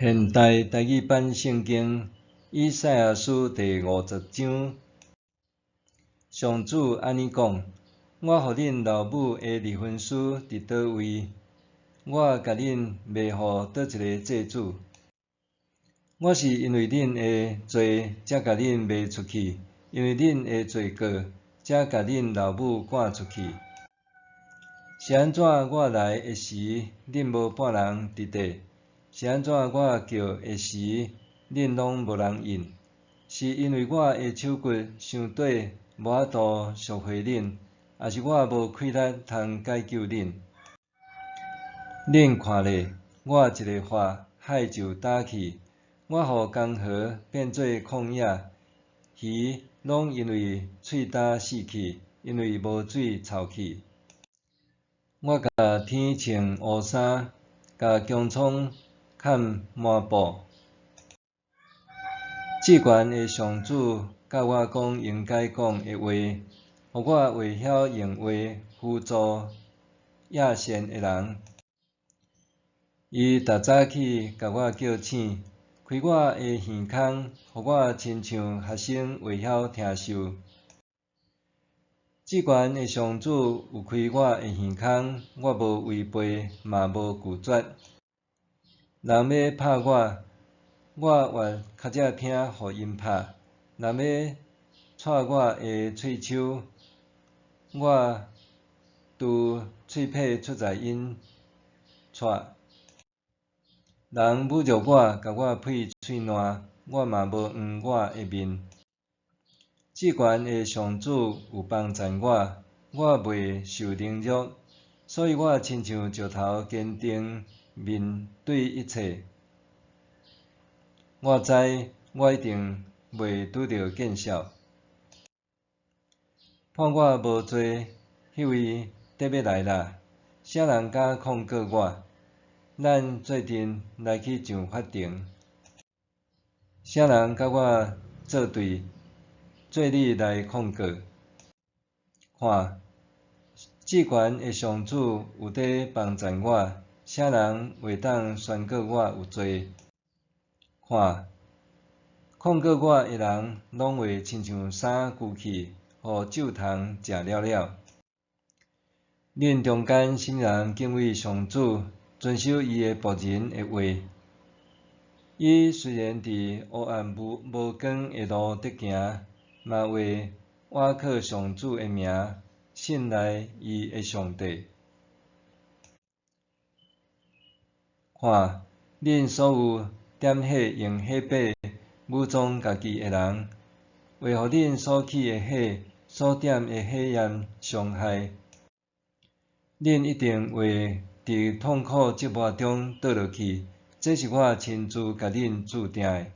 现代台语版圣经以赛亚书第50章，上主安尼讲：我互恁老母的离婚书伫倒位？我甲恁卖互倒一个祭主？我是因为恁的罪才甲恁卖出去，因为恁的罪过才甲恁老母赶出去。是安怎我来的时，恁无半人伫地？是安怎我叫的时，恁拢无人应？是因为我的手骨伤短，无法度赎回恁，还是我无气力通解救恁？恁看咧，我一个发海就打去，我互江河变做旷野，鱼拢因为喙焦死去，因为无水臭去。我甲天穿乌衫，甲穹苍冚满布。至悬的上主甲我讲应该讲的话，互我会晓用话辅助野善的人。伊逐早起甲我叫醒，开我的耳孔，互我亲像学生会晓听授。至悬的上主有开我的耳孔，我无违背，嘛无拒绝。人要拍我，我越较才听互因拍；人要掣我的喙手，我拄喙皮出在因掣。人侮辱我，甲我撇喙烂，我嘛无黄我的面。至悬的上主有帮助我，我袂受凌辱，所以我亲像石头坚定面对一切。我知我一定袂拄着见效。判我无罪，迄位得要来啦！啥人敢控告我？咱做阵来去上法庭。啥人甲我作对？做你来控告。看，至悬的上主有在帮助我，啥人袂当宣告我有罪？看，控告我的人拢会亲像衫旧去，互咒虫食了了。恁中间甚人敬畏上主，遵守伊的仆人的话。伊虽然伫黑暗无光的路得行，嘛会倚靠上主的名，信赖伊的上帝。看，恁所有点火用火把武装家己的人，为互恁所起的火、所点的火焰伤害，恁一定会伫痛苦折磨中倒落去。这是我亲自甲恁注定的。